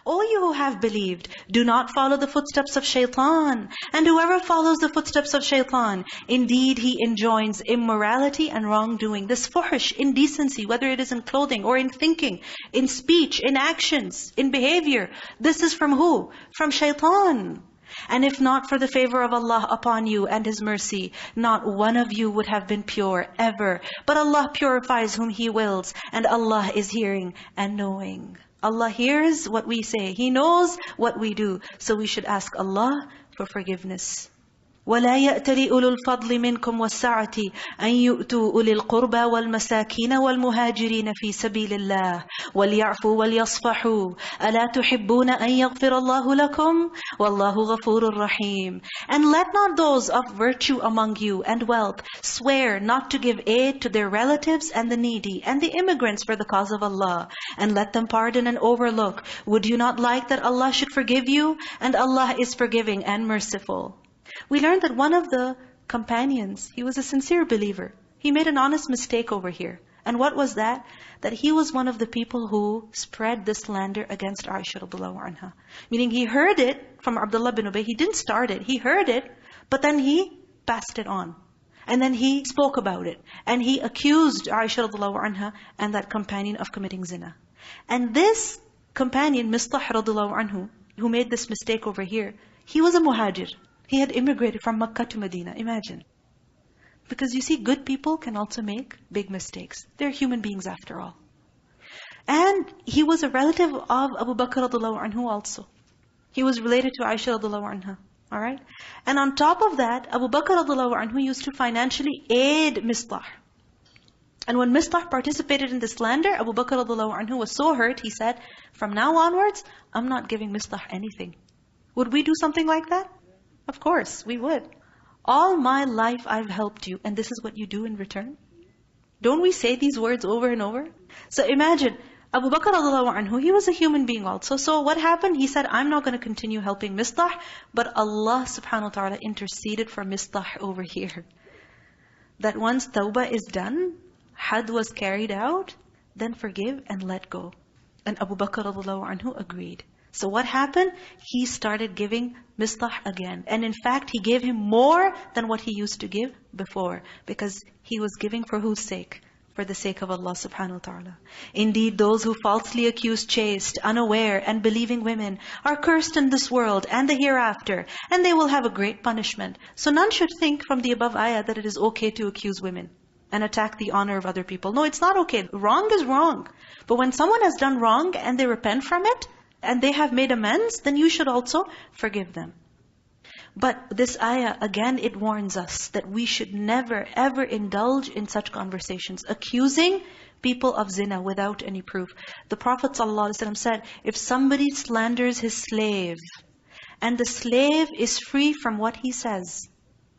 O you who have believed, do not follow the footsteps of shaitan. And whoever follows the footsteps of shaitan, indeed he enjoins immorality and wrongdoing. This fuhsh, indecency, whether it is in clothing or in thinking, in speech, in actions, in behavior. This is from who? From shaitan. And if not for the favor of Allah upon you and His mercy, not one of you would have been pure ever. But Allah purifies whom He wills, and Allah is hearing and knowing. Allah hears what we say. He knows what we do. So we should ask Allah for forgiveness. وَلَا يَأْتَلِ أُولُو الْفَضْلِ مِنْكُمْ وَالسَّعَةِ أَنْ يُؤْتُوا أُولِي الْقُرْبَى وَالْمَسَاكِينَ وَالْمُهَاجِرِينَ فِي سَبِيلِ اللَّهِ وَلْيَعْفُوا وَلْيَصْفَحُوا أَلَا تُحِبُّونَ أَنْ يَغْفِرَ اللَّهُ لَكُمْ وَاللَّهُ غَفُورٌ رَحِيمٌ. And let not those of virtue among you and wealth swear not to give aid to their relatives and the needy and the immigrants for the cause of Allah, and let them pardon and overlook. Would you not like that Allah should forgive you? And Allah is forgiving and merciful. We learned that one of the companions, he was a sincere believer. He made an honest mistake over here. And what was that? That he was one of the people who spread the slander against Aisha radiallahu anha. Meaning he heard it from Abdullah bin Ubay. He didn't start it. He heard it, but then he passed it on. And then he spoke about it. And he accused Aisha radiallahu anha and that companion of committing zina. And this companion, Mistah radiallahu anhu, who made this mistake over here, he was a muhajir. He had immigrated from Makkah to Medina. Imagine. Because you see, good people can also make big mistakes. They're human beings after all. And he was a relative of Abubakr radiallahu anhu also. He was related to Aisha radiallahu anha. Alright? And on top of that, Abubakr radiallahu anhu used to financially aid Mistah. And when Mistah participated in the slander, Abubakr radiallahu anhu was so hurt, he said, from now onwards, I'm not giving Mistah anything. Would we do something like that? Of course, we would. All my life I've helped you, and this is what you do in return? Don't we say these words over and over? So imagine, Abu Bakr radiallahu anhu, he was a human being also. So what happened? He said, I'm not going to continue helping Mistah, but Allah subhanahu wa ta'ala interceded for Mistah over here. That once tawbah is done, had was carried out, then forgive and let go. And Abu Bakr radiallahu anhu agreed. So what happened? He started giving Mistah again. And in fact, he gave him more than what he used to give before. Because he was giving for whose sake? For the sake of Allah subhanahu wa ta'ala. Indeed, those who falsely accuse chaste, unaware, and believing women are cursed in this world and the hereafter. And they will have a great punishment. So none should think from the above ayah that it is okay to accuse women and attack the honor of other people. No, it's not okay. Wrong is wrong. But when someone has done wrong and they repent from it, and they have made amends, then you should also forgive them. But this ayah, again, it warns us that we should never, ever indulge in such conversations, accusing people of zina without any proof. The Prophet ﷺ said, if somebody slanders his slave, and the slave is free from what he says,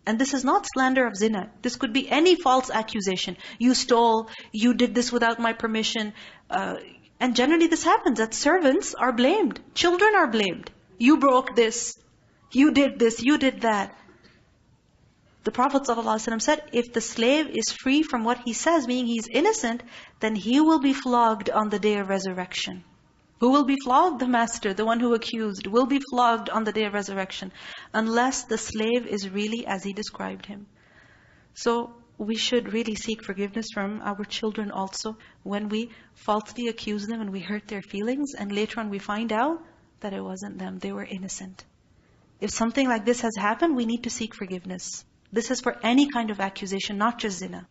and this is not slander of zina. This could be any false accusation. You stole, you did this without my permission, and generally this happens, that servants are blamed. Children are blamed. You broke this. You did this. You did that. The Prophet ﷺ said, if the slave is free from what he says, meaning he's innocent, then he will be flogged on the day of resurrection. Who will be flogged? The master, the one who accused, will be flogged on the day of resurrection. Unless the slave is really as he described him. So, we should really seek forgiveness from our children also when we falsely accuse them and we hurt their feelings and later on we find out that it wasn't them, they were innocent. If something like this has happened, we need to seek forgiveness. This is for any kind of accusation, not just zina.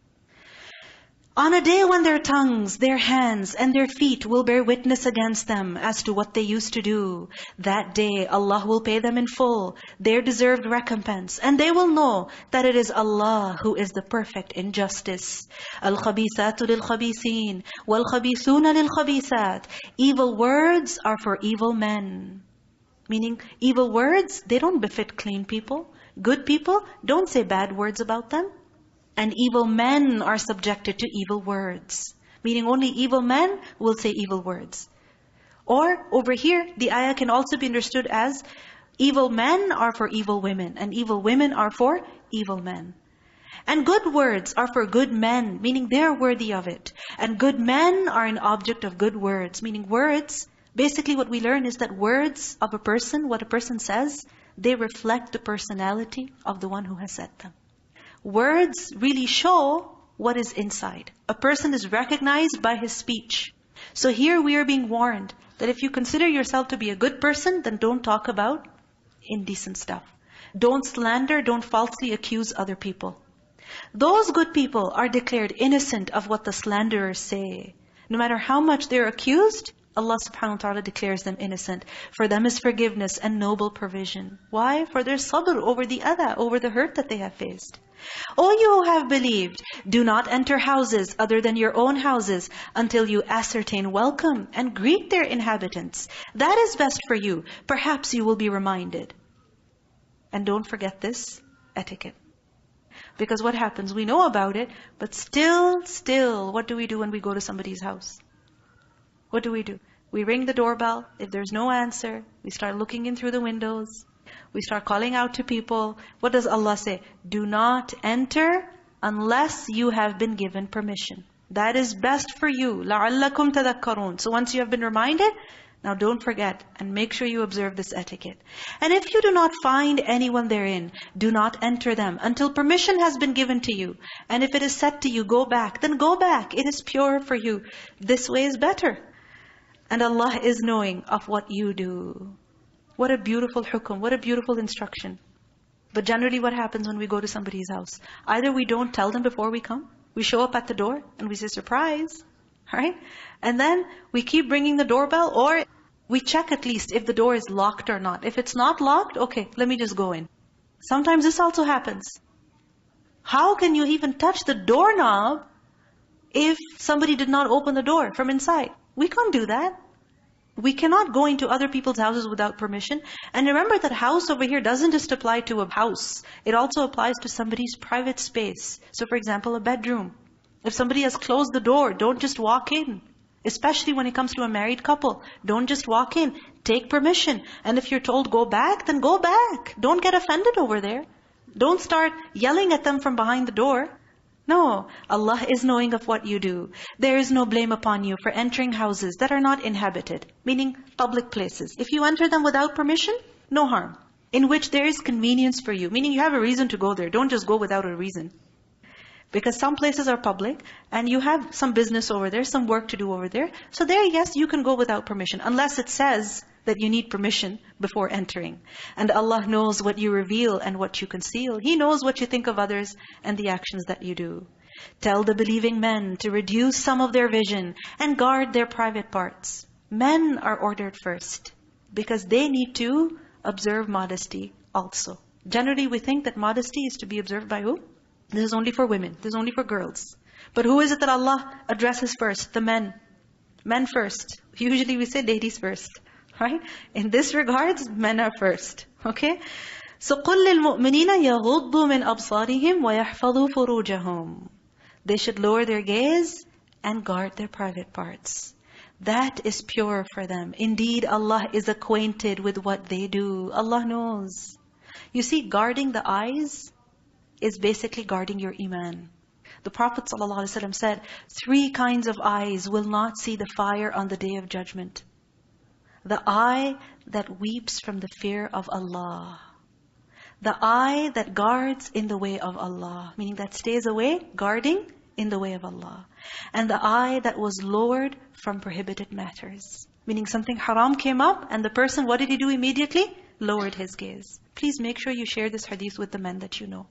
On a day when their tongues, their hands, and their feet will bear witness against them as to what they used to do, that day Allah will pay them in full their deserved recompense. And they will know that it is Allah who is the perfect in justice. Al-khabithatu lil-khabithin, wal-khabithuna lil-khabithat. Evil words are for evil men. Meaning, evil words, they don't befit clean people. Good people, don't say bad words about them. And evil men are subjected to evil words. Meaning only evil men will say evil words. Or over here, the ayah can also be understood as evil men are for evil women, and evil women are for evil men. And good words are for good men, meaning they are worthy of it. And good men are an object of good words, meaning words Basically what we learn is that words of a person, what a person says, they reflect the personality of the one who has said them. Words really show what is inside. A person is recognized by his speech. So here we are being warned that if you consider yourself to be a good person, then don't talk about indecent stuff. Don't slander, don't falsely accuse other people. Those good people are declared innocent of what the slanderers say. No matter how much they're accused, Allah subhanahu wa ta'ala declares them innocent. For them is forgiveness and noble provision. Why? For their sabr over the adha, over the hurt that they have faced. O you who have believed, do not enter houses other than your own houses until you ascertain welcome and greet their inhabitants. That is best for you. Perhaps you will be reminded. And don't forget this etiquette. Because what happens? We know about it, but still, what do we do when we go to somebody's house? What do? We ring the doorbell. If there's no answer, we start looking in through the windows. We start calling out to people. What does Allah say? Do not enter unless you have been given permission. That is best for you. لَعَلَّكُمْ تَذَكَّرُونَ. So once you have been reminded, now don't forget and make sure you observe this etiquette. And if you do not find anyone therein, do not enter them until permission has been given to you. And if it is said to you, go back, then go back. It is pure for you. This way is better. And Allah is knowing of what you do. What a beautiful hukum, what a beautiful instruction. But generally what happens when we go to somebody's house? Either we don't tell them before we come, we show up at the door and we say, surprise, right? And then we keep ringing the doorbell, or we check at least if the door is locked or not. If it's not locked, okay, let me just go in. Sometimes this also happens. How can you even touch the doorknob if somebody did not open the door from inside? We can't do that. We cannot go into other people's houses without permission. And remember that house over here doesn't just apply to a house. It also applies to somebody's private space. So for example, a bedroom. If somebody has closed the door, don't just walk in. Especially when it comes to a married couple. Don't just walk in. Take permission. And if you're told go back, then go back. Don't get offended over there. Don't start yelling at them from behind the door. No, Allah is knowing of what you do. There is no blame upon you for entering houses that are not inhabited, meaning public places. If you enter them without permission, no harm. In which there is convenience for you, meaning you have a reason to go there. Don't just go without a reason. Because some places are public and you have some business over there, some work to do over there. So there, yes, you can go without permission, unless it says that you need permission before entering. And Allah knows what you reveal and what you conceal. He knows what you think of others and the actions that you do. Tell the believing men to reduce some of their vision and guard their private parts. Men are ordered first because they need to observe modesty also. Generally, we think that modesty is to be observed by who? This is only for women. This is only for girls. But who is it that Allah addresses first? The men. Men first. Usually we say ladies first. Right? In this regards, men are first. Okay? So قُلْ لِلْمُؤْمِنِينَ يَغُضُّوا مِنْ أَبْصَارِهِمْ وَيَحْفَظُوا فُرُوجَهُمْ. They should lower their gaze and guard their private parts. That is pure for them. Indeed, Allah is acquainted with what they do. Allah knows. You see, guarding the eyes is basically guarding your iman. The Prophet ﷺ said, 3 kinds of eyes will not see the fire on the day of judgment. The eye that weeps from the fear of Allah. The eye that guards in the way of Allah. Meaning that stays away, guarding in the way of Allah. And the eye that was lowered from prohibited matters. Meaning something haram came up and the person, what did he do immediately? Lowered his gaze. Please make sure you share this hadith with the men that you know.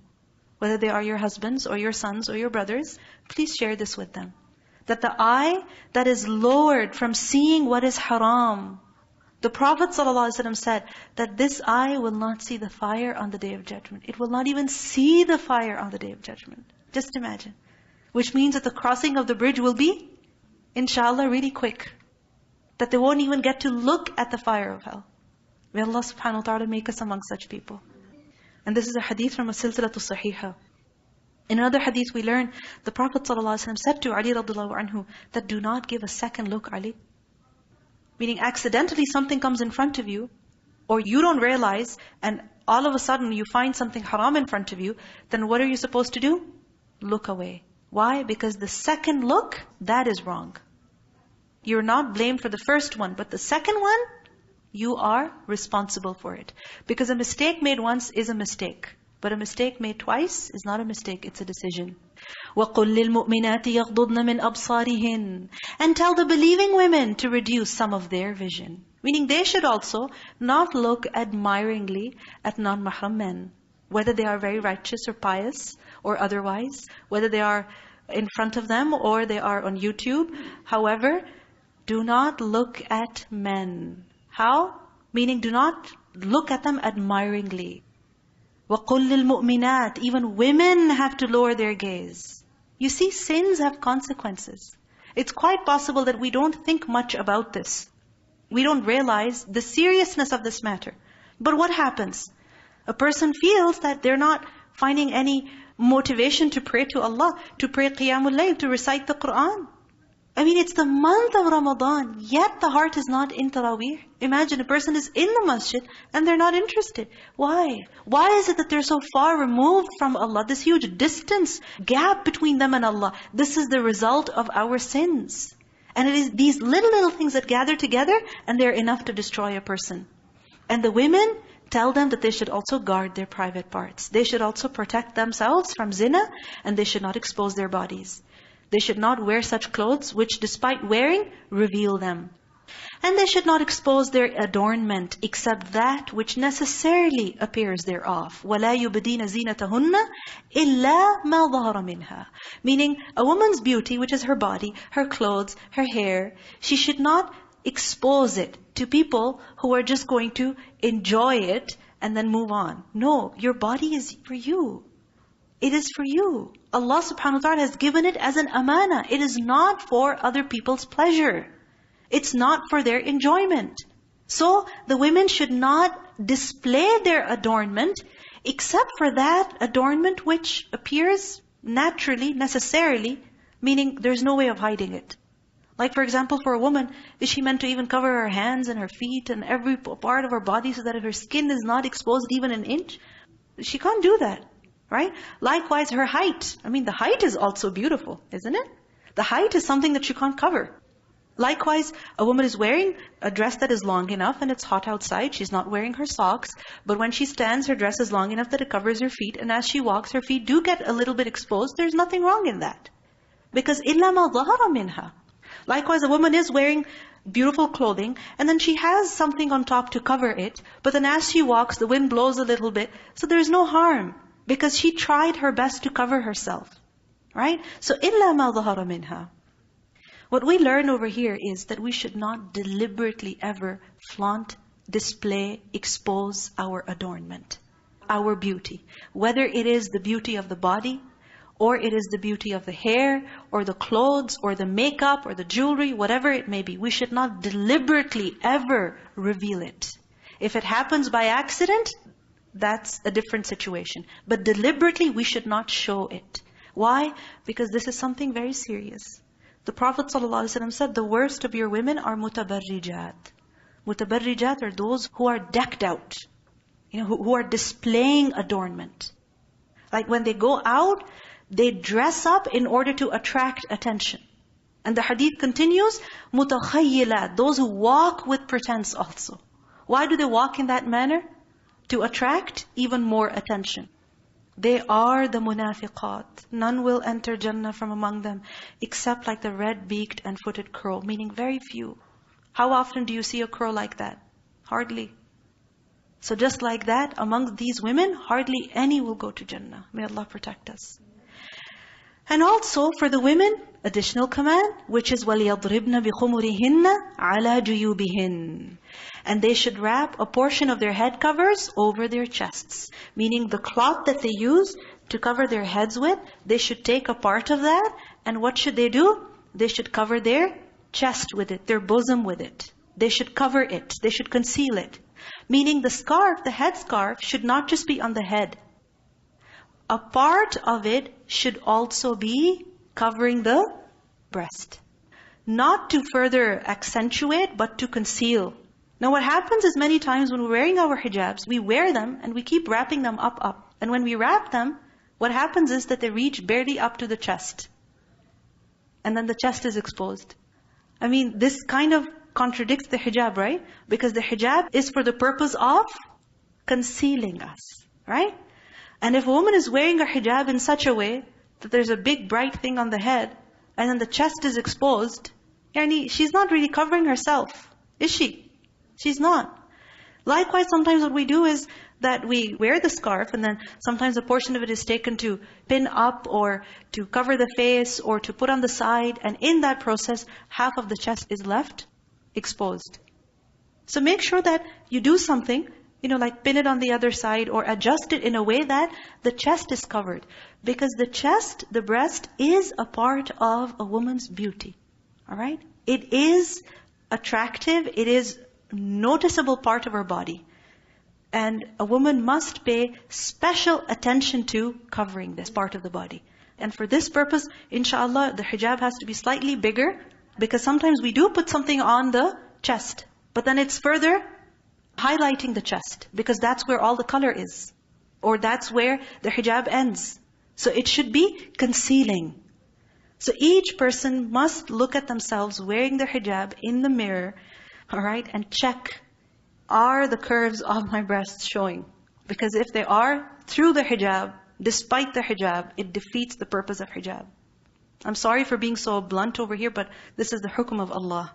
Whether they are your husbands or your sons or your brothers, please share this with them. That the eye that is lowered from seeing what is haram. The Prophet ﷺ said that this eye will not see the fire on the day of judgment. It will not even see the fire on the day of judgment. Just imagine. Which means that the crossing of the bridge will be, inshallah, really quick. That they won't even get to look at the fire of hell. May Allah subhanahu wa ta'ala make us among such people. And this is a hadith from a silsilatu sahiha. In another hadith we learn, the Prophet ﷺ said to Ali radiallahu anhu, that do not give a second look, Ali. Meaning accidentally something comes in front of you, or you don't realize, and all of a sudden you find something haram in front of you, then what are you supposed to do? Look away. Why? Because the second look, that is wrong. You're not blamed for the first one, but the second one, you are responsible for it. Because a mistake made once is a mistake. But a mistake made twice is not a mistake, it's a decision. وَقُلْ لِلْمُؤْمِنَاتِ يَغْضُضْنَ مِنْ أَبْصَارِهِنْ. And tell the believing women to reduce some of their vision. Meaning they should also not look admiringly at non-mahram men. Whether they are very righteous or pious or otherwise. Whether they are in front of them or they are on YouTube. However, do not look at men. How? Meaning do not look at them admiringly. وَقُلْ لِلْمُؤْمِنَاتِ. Even women have to lower their gaze. You see, sins have consequences. It's quite possible that we don't think much about this. We don't realize the seriousness of this matter. But what happens? A person feels that they're not finding any motivation to pray to Allah, to pray Qiyamul Layl, to recite the Qur'an. I mean, it's the month of Ramadan, yet the heart is not in Taraweeh. Imagine a person is in the masjid and they're not interested. Why? Why is it that they're so far removed from Allah? This huge distance, gap between them and Allah. This is the result of our sins. And it is these little things that gather together and they're enough to destroy a person. And the women, tell them that they should also guard their private parts. They should also protect themselves from zina and they should not expose their bodies. They should not wear such clothes which despite wearing, reveal them. And they should not expose their adornment except that which necessarily appears thereof. وَلَا يُبْدِينَ زِينَتَهُنَّ إِلَّا مَا ظَهَرَ مِنْهَا. Meaning, a woman's beauty, which is her body, her clothes, her hair, she should not expose it to people who are just going to enjoy it and then move on. No, your body is for you. It is for you. Allah subhanahu wa ta'ala has given it as an amana. It is not for other people's pleasure. It's not for their enjoyment. So the women should not display their adornment except for that adornment which appears naturally, necessarily, meaning there's no way of hiding it. Like for example, for a woman, is she meant to even cover her hands and her feet and every part of her body so that her skin is not exposed even an inch? She can't do that. Right? Likewise, her height. I mean, the height is also beautiful, isn't it? The height is something that you can't cover. Likewise, a woman is wearing a dress that is long enough and it's hot outside. She's not wearing her socks. But when she stands, her dress is long enough that it covers her feet. And as she walks, her feet do get a little bit exposed. There's nothing wrong in that. Because إِلَّا مَا ظَهَرَ مِنْهَا. Likewise, a woman is wearing beautiful clothing and then she has something on top to cover it. But then as she walks, the wind blows a little bit. So there's no harm. Because she tried her best to cover herself. Right? So, إِلَّا مَا ظَهَرَ مِنْهَا. What we learn over here is that we should not deliberately ever flaunt, display, expose our adornment, our beauty. Whether it is the beauty of the body, or it is the beauty of the hair, or the clothes, or the makeup, or the jewelry, whatever it may be. We should not deliberately ever reveal it. If it happens by accident, that's a different situation. But deliberately, we should not show it. Why? Because this is something very serious. The Prophet ﷺ said, the worst of your women are mutabarrijat. Mutabarrijat are those who are decked out. Who are displaying adornment. Like when they go out, they dress up in order to attract attention. And the hadith continues, mutakhayyilat, those who walk with pretense also. Why do they walk in that manner? To attract even more attention. They are the munafiqat. None will enter Jannah from among them, except like the red-beaked and footed crow, meaning very few. How often do you see a crow like that? Hardly. So just like that, among these women, hardly any will go to Jannah. May Allah protect us. And also for the women, additional command, which is وَلْيَضْرِبْنَ بِخُمُرِهِنَّ عَلَى جُيُوبِهِنَّ. And they should wrap a portion of their head covers over their chests. Meaning the cloth that they use to cover their heads with, they should take a part of that. And what should they do? They should cover their chest with it, their bosom with it. They should cover it. They should conceal it. Meaning the scarf, the head scarf, should not just be on the head. A part of it should also be covering the breast. Not to further accentuate, but to conceal. Now what happens is many times when we're wearing our hijabs, we wear them and we keep wrapping them up. And when we wrap them, what happens is that they reach barely up to the chest. And then the chest is exposed. I mean, this kind of contradicts the hijab, right? Because the hijab is for the purpose of concealing us, right? And if a woman is wearing a hijab in such a way that there's a big bright thing on the head, and then the chest is exposed, yani, she's not really covering herself, is she? She's not. Likewise, sometimes what we do is that we wear the scarf, and then sometimes a portion of it is taken to pin up, or to cover the face, or to put on the side, and in that process, half of the chest is left exposed. So make sure that you do something, like pin it on the other side, or adjust it in a way that the chest is covered. Because the chest, the breast, is a part of a woman's beauty. Alright? It is attractive, it is a noticeable part of her body. And a woman must pay special attention to covering this part of the body. And for this purpose, inshallah, the hijab has to be slightly bigger, because sometimes we do put something on the chest, but then it's further highlighting the chest, because that's where all the color is, or that's where the hijab ends. So it should be concealing. So each person must look at themselves wearing the hijab in the mirror, alright, and check, are the curves of my breasts showing? Because if they are, through the hijab, despite the hijab, it defeats the purpose of hijab. I'm sorry for being so blunt over here, but this is the hukum of Allah.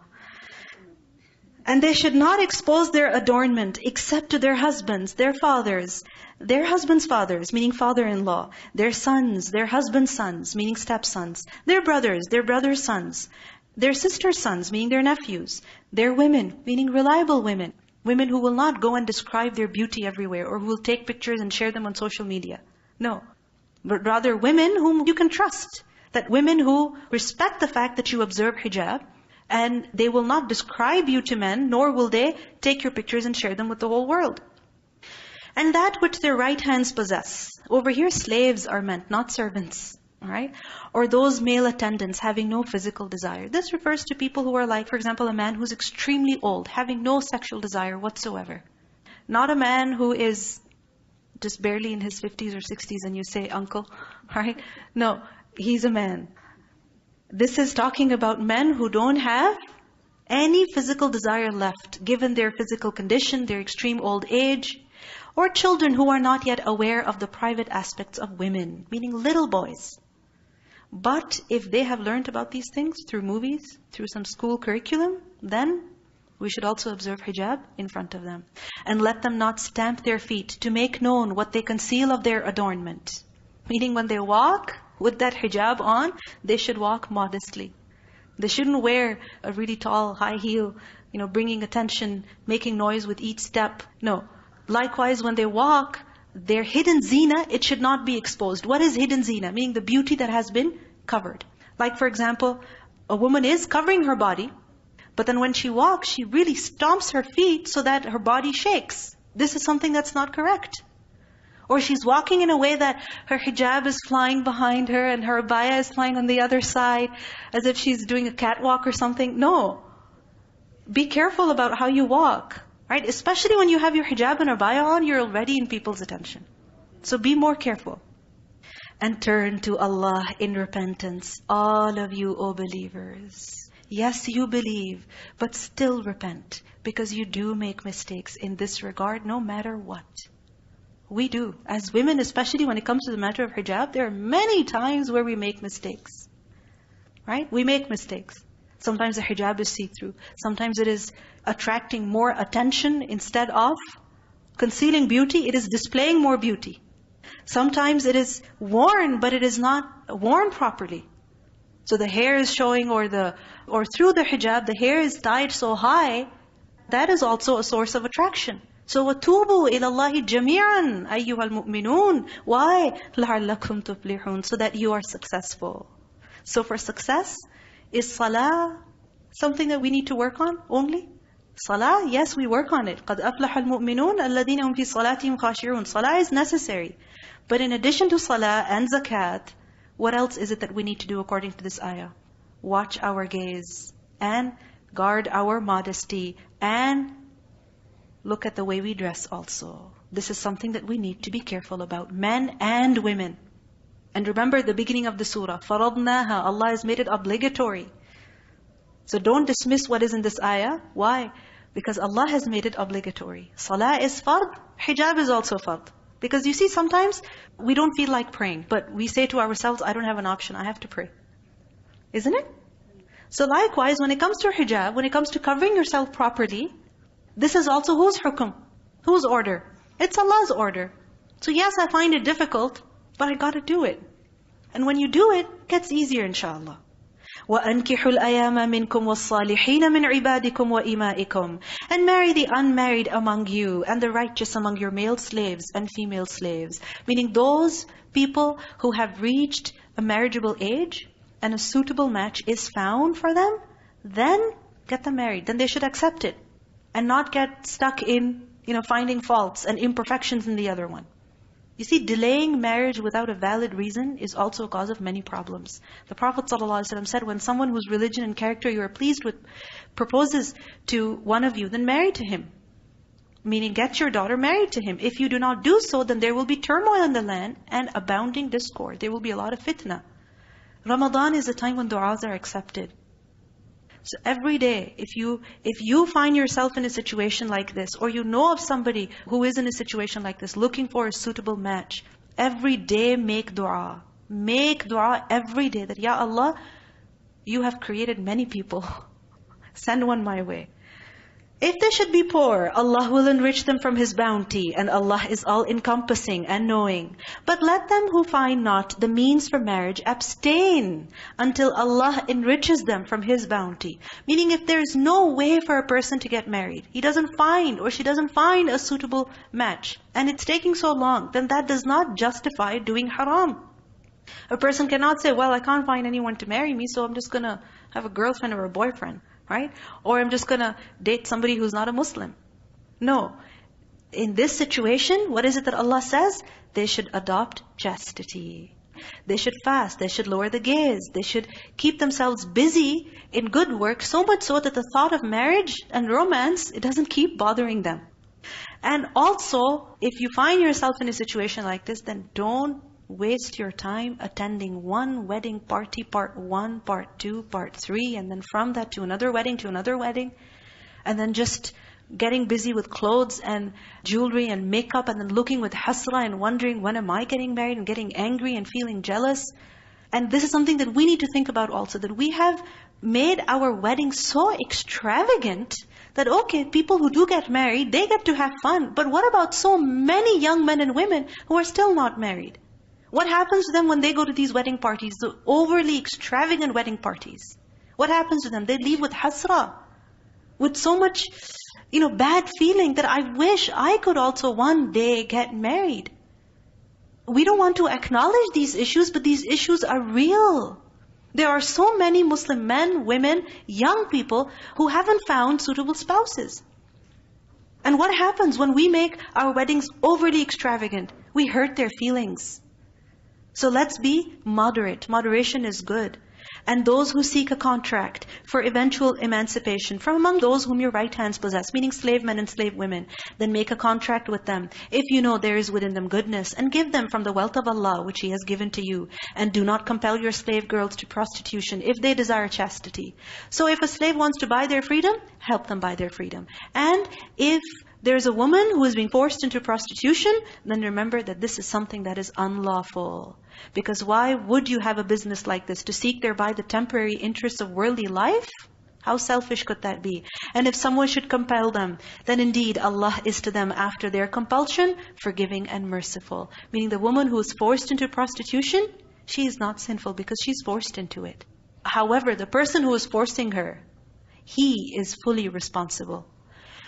And they should not expose their adornment except to their husbands, their fathers, their husbands' fathers, meaning father-in-law, their sons, their husbands' sons, meaning stepsons, their brothers' sons, their sisters' sons, meaning their nephews, their women, meaning reliable women, women who will not go and describe their beauty everywhere, or who will take pictures and share them on social media. No. But rather women whom you can trust. That women who respect the fact that you observe hijab, and they will not describe you to men, nor will they take your pictures and share them with the whole world. And that which their right hands possess. Over here, slaves are meant, not servants. Alright? Or those male attendants having no physical desire. This refers to people who are like, for example, a man who's extremely old, having no sexual desire whatsoever. Not a man who is just barely in his 50s or 60s and you say, uncle. Alright? No, he's a man. This is talking about men who don't have any physical desire left, given their physical condition, their extreme old age. Or children who are not yet aware of the private aspects of women, meaning little boys. But if they have learned about these things through movies, through some school curriculum, then we should also observe hijab in front of them. And let them not stamp their feet to make known what they conceal of their adornment. Meaning when they walk with that hijab on, they should walk modestly. They shouldn't wear a really tall high heel, bringing attention, making noise with each step. No. Likewise, when they walk, their hidden zina, it should not be exposed. What is hidden zina? Meaning the beauty that has been covered. Like for example, a woman is covering her body, but then when she walks, she really stomps her feet so that her body shakes. This is something that's not correct. Or she's walking in a way that her hijab is flying behind her and her abaya is flying on the other side, as if she's doing a catwalk or something. No. Be careful about how you walk. Right? Especially when you have your hijab and abaya on, you're already in people's attention. So be more careful. And turn to Allah in repentance, all of you, O believers. Yes, you believe, but still repent, because you do make mistakes in this regard, no matter what. We do. As women, especially when it comes to the matter of hijab, there are many times where we make mistakes. Right? We make mistakes. Sometimes the hijab is see-through. Sometimes it is attracting more attention instead of concealing beauty. It is displaying more beauty. Sometimes it is worn, but it is not worn properly. So the hair is showing, or through the hijab, the hair is tied so high. That is also a source of attraction. So وَتُوبُوا إِلَى اللَّهِ جَمِيعًا أَيُّهَا الْمُؤْمِنُونَ Why? لَعَلَّكُمْ تُفْلِحُونَ So that you are successful. So for success, is salah something that we need to work on only? Salah, yes, we work on it. قَدْ أَفْلَحَ الْمُؤْمِنُونَ الَّذِينَ هُمْ فِي صَلَاتِهِمْ خَاشِعُونَ Salah is necessary. But in addition to salah and zakat, what else is it that we need to do according to this ayah? Watch our gaze and guard our modesty and look at the way we dress also. This is something that we need to be careful about, men and women. And remember the beginning of the surah, فَرَضْنَاهَا Allah has made it obligatory. So don't dismiss what is in this ayah. Why? Because Allah has made it obligatory. Salah is fard, hijab is also fard. Because you see, sometimes we don't feel like praying, but we say to ourselves, I don't have an option, I have to pray. Isn't it? So likewise, when it comes to hijab, when it comes to covering yourself properly, this is also whose hukum? Whose order? It's Allah's order. So yes, I find it difficult, but I got to do it. And when you do it, it gets easier inshallah. وَأَنْكِحُوا الْأَيَامَ مِنْكُمْ وَالصَّالِحِينَ مِنْ عِبَادِكُمْ وَإِمَائِكُمْ. And marry the unmarried among you and the righteous among your male slaves and female slaves. Meaning those people who have reached a marriageable age and a suitable match is found for them, then get them married. Then they should accept it and not get stuck in, finding faults and imperfections in the other one. You see, delaying marriage without a valid reason is also a cause of many problems. The Prophet ﷺ said, when someone whose religion and character you are pleased with proposes to one of you, then marry to him. Meaning, get your daughter married to him. If you do not do so, then there will be turmoil in the land and abounding discord. There will be a lot of fitna. Ramadan is a time when du'as are accepted. So every day, if you find yourself in a situation like this, or you know of somebody who is in a situation like this, looking for a suitable match, every day make dua. Make dua every day that, Ya Allah, you have created many people. Send one my way. If they should be poor, Allah will enrich them from His bounty, and Allah is all-encompassing and knowing. But let them who find not the means for marriage abstain until Allah enriches them from His bounty. Meaning, if there is no way for a person to get married, he doesn't find or she doesn't find a suitable match, and it's taking so long, then that does not justify doing haram. A person cannot say, well, I can't find anyone to marry me, so I'm just going to have a girlfriend or a boyfriend. Right? Or I'm just going to date somebody who's not a Muslim. No. In this situation, what is it that Allah says? They should adopt chastity. They should fast. They should lower the gaze. They should keep themselves busy in good work, so much so that the thought of marriage and romance, it doesn't keep bothering them. And also, if you find yourself in a situation like this, then don't waste your time attending one wedding party, part 1, part 2, part 3, and then from that to another wedding, and then just getting busy with clothes and jewelry and makeup, and then looking with hasra and wondering, when am I getting married, and getting angry and feeling jealous. And this is something that we need to think about also, that we have made our wedding so extravagant that, okay, people who do get married, they get to have fun. But what about so many young men and women who are still not married? What happens to them when they go to these wedding parties, the overly extravagant wedding parties? What happens to them? They leave with hasra, with so much, bad feeling that I wish I could also one day get married. We don't want to acknowledge these issues, but these issues are real. There are so many Muslim men, women, young people who haven't found suitable spouses. And what happens when we make our weddings overly extravagant? We hurt their feelings. So let's be moderate. Moderation is good. And those who seek a contract for eventual emancipation from among those whom your right hands possess, meaning slave men and slave women, then make a contract with them, if you know there is within them goodness, and give them from the wealth of Allah which He has given to you. And do not compel your slave girls to prostitution if they desire chastity. So if a slave wants to buy their freedom, help them buy their freedom. And if there's a woman who is being forced into prostitution, then remember that this is something that is unlawful. Because why would you have a business like this? To seek thereby the temporary interests of worldly life? How selfish could that be? And if someone should compel them, then indeed Allah is to them after their compulsion forgiving and merciful. Meaning the woman who is forced into prostitution, she is not sinful because she's forced into it. However, the person who is forcing her, he is fully responsible.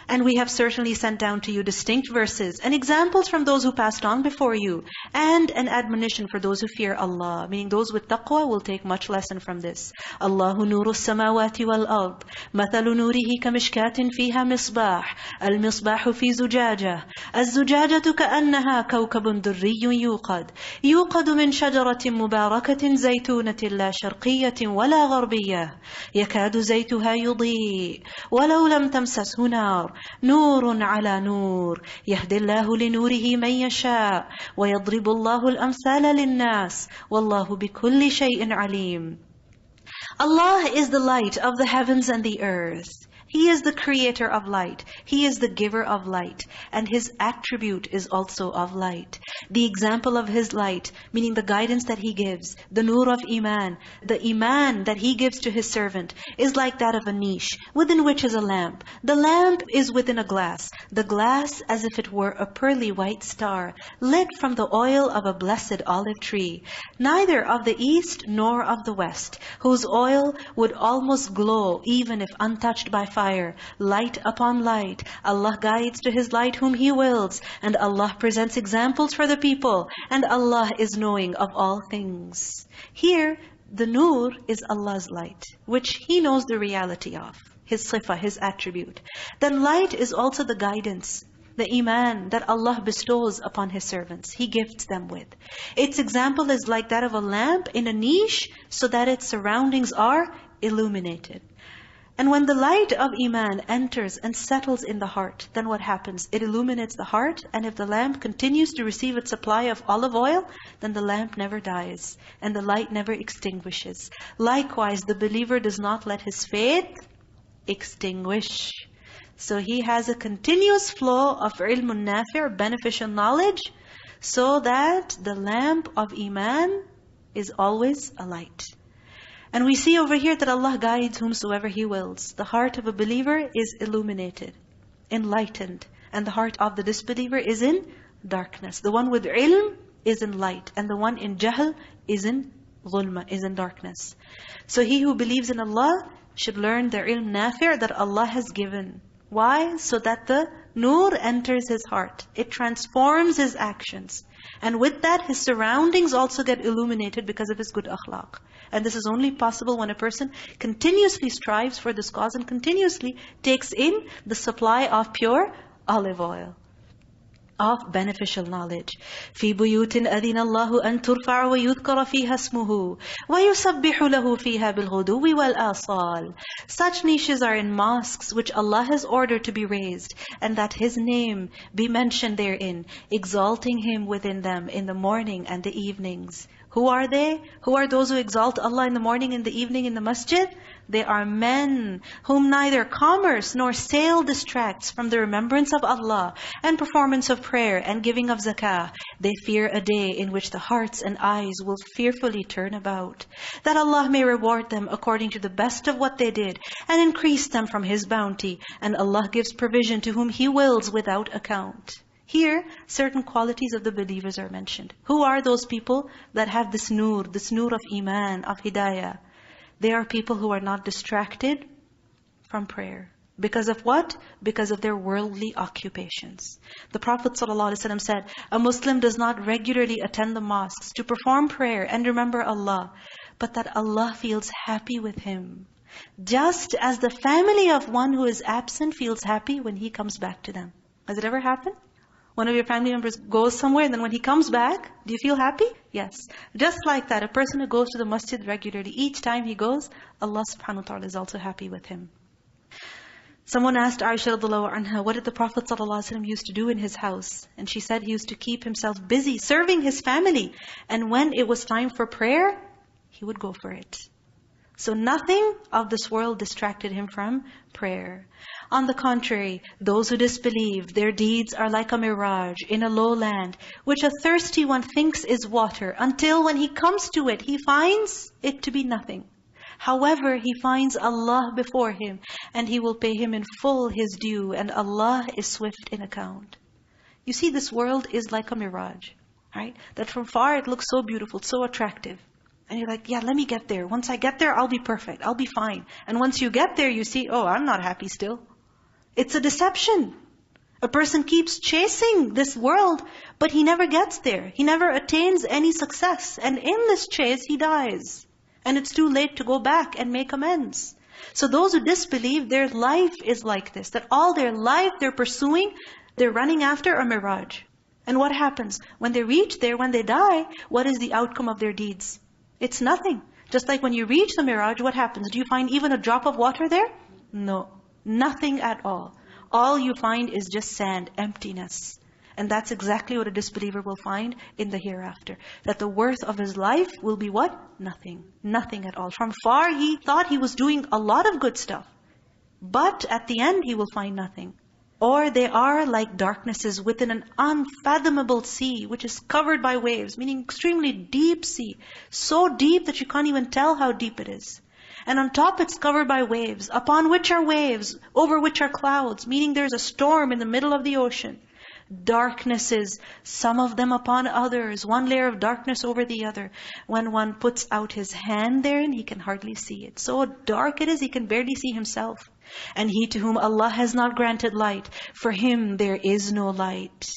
And we have certainly sent down to you distinct verses and examples from those who passed on before you, and an admonition for those who fear Allah. Meaning those with taqwa will take much lesson from this. Allahu nuru samawati wal ard. Mathalu nurihi kamishkatin fiha misbah. Al-misbahu fi zujajah. Az-zujajatu ka'annaha kawkabun durriyun yuqad. Yuqadu min shajaratin mubarakatin zaytunatin la sharqiyatin wala gharbiyah. Yakadu zaytuha yudhi. Walau lam tamsashu nar. نور على نور يهدي الله لنوره من يشاء ويضرب الله الأمثال للناس والله بكل شيء عليم. Allah is the light of the heavens and the earth. He is the creator of light. He is the giver of light. And His attribute is also of light. The example of His light, meaning the guidance that He gives, the nur of Iman, the Iman that He gives to His servant, is like that of a niche, within which is a lamp. The lamp is within a glass. The glass as if it were a pearly white star, lit from the oil of a blessed olive tree, neither of the east nor of the west, whose oil would almost glow even if untouched by fire. Light upon light. Allah guides to His light whom He wills. And Allah presents examples for the people. And Allah is knowing of all things. Here, the nur is Allah's light, which He knows the reality of. His sifah, His attribute. Then light is also the guidance, the iman that Allah bestows upon His servants. He gifts them with. Its example is like that of a lamp in a niche, so that its surroundings are illuminated. And when the light of Iman enters and settles in the heart, then what happens? It illuminates the heart, and if the lamp continues to receive its supply of olive oil, then the lamp never dies, and the light never extinguishes. Likewise, the believer does not let his faith extinguish. So he has a continuous flow of ilmun nafi', beneficial knowledge, so that the lamp of Iman is always alight. And we see over here that Allah guides whomsoever He wills. The heart of a believer is illuminated, enlightened. And the heart of the disbeliever is in darkness. The one with ilm is in light. And the one in jahl is in dhulma, is in darkness. So he who believes in Allah should learn the ilm nafi' that Allah has given. Why? So that the nur enters his heart. It transforms his actions. And with that, his surroundings also get illuminated because of his good akhlaq. And this is only possible when a person continuously strives for this cause and continuously takes in the supply of pure olive oil, of beneficial knowledge. فِي بُيُوتٍ أَذِنَ اللَّهُ أَن تُرْفَعَ وَيُذْكَرَ فِيهَا اسْمُهُ وَيُسَبِّحُ لَهُ فِيهَا بِالْغُدُوِّ وَالْآصَالِ. Such niches are in mosques which Allah has ordered to be raised, and that His name be mentioned therein, exalting Him within them in the morning and the evenings. Who are they? Who are those who exalt Allah in the morning and the evening in the masjid? They are men whom neither commerce nor sale distracts from the remembrance of Allah and performance of prayer and giving of zakah. They fear a day in which the hearts and eyes will fearfully turn about, that Allah may reward them according to the best of what they did and increase them from His bounty. And Allah gives provision to whom He wills without account. Here, certain qualities of the believers are mentioned. Who are those people that have this nur of Iman, of Hidayah? They are people who are not distracted from prayer. Because of what? Because of their worldly occupations. The Prophet ﷺ said, a Muslim does not regularly attend the mosques to perform prayer and remember Allah, but that Allah feels happy with him. Just as the family of one who is absent feels happy when he comes back to them. Has it ever happened? One of your family members goes somewhere and then when he comes back, do you feel happy? Yes. Just like that, a person who goes to the masjid regularly, each time he goes, Allah subhanahu wa ta'ala is also happy with him. Someone asked Aisha radhiyallahu anha, what did the Prophet ﷺ used to do in his house? And she said he used to keep himself busy serving his family. And when it was time for prayer, he would go for it. So nothing of this world distracted him from prayer. On the contrary, those who disbelieve, their deeds are like a mirage in a low land, which a thirsty one thinks is water, until when he comes to it, he finds it to be nothing. However, he finds Allah before him, and He will pay him in full his due, and Allah is swift in account. You see, this world is like a mirage, right? That from far it looks so beautiful, so attractive. And you're like, yeah, let me get there. Once I get there, I'll be perfect. I'll be fine. And once you get there, you see, oh, I'm not happy still. It's a deception. A person keeps chasing this world, but he never gets there. He never attains any success. And in this chase, he dies. And it's too late to go back and make amends. So those who disbelieve, their life is like this. That all their life they're pursuing, they're running after a mirage. And what happens? When they reach there, when they die, what is the outcome of their deeds? It's nothing. Just like when you reach the mirage, what happens? Do you find even a drop of water there? No. Nothing at all. All you find is just sand, emptiness. And that's exactly what a disbeliever will find in the hereafter. That the worth of his life will be what? Nothing. Nothing at all. From far he thought he was doing a lot of good stuff. But at the end he will find nothing. Or they are like darknesses within an unfathomable sea, which is covered by waves, meaning extremely deep sea. So deep that you can't even tell how deep it is. And on top it's covered by waves, upon which are waves, over which are clouds, meaning there's a storm in the middle of the ocean. Darknesses, some of them upon others, one layer of darkness over the other. When one puts out his hand therein, he can hardly see it. So dark it is, he can barely see himself. And he to whom Allah has not granted light, for him there is no light.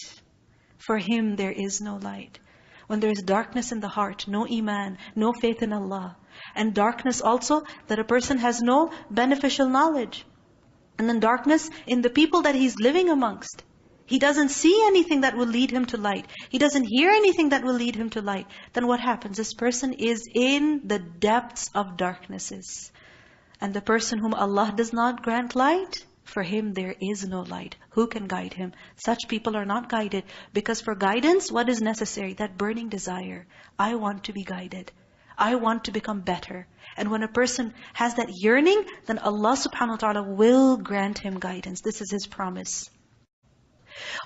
For him there is no light. When there is darkness in the heart, no iman, no faith in Allah. And darkness also, that a person has no beneficial knowledge. And then darkness in the people that he's living amongst. He doesn't see anything that will lead him to light. He doesn't hear anything that will lead him to light. Then what happens? This person is in the depths of darknesses. And the person whom Allah does not grant light, for him there is no light. Who can guide him? Such people are not guided. Because for guidance, what is necessary? That burning desire. I want to be guided. I want to become better. And when a person has that yearning, then Allah subhanahu wa ta'ala will grant him guidance. This is His promise.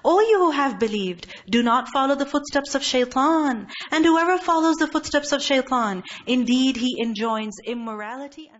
O you who have believed, do not follow the footsteps of shaitan. And whoever follows the footsteps of shaitan, indeed he enjoins immorality and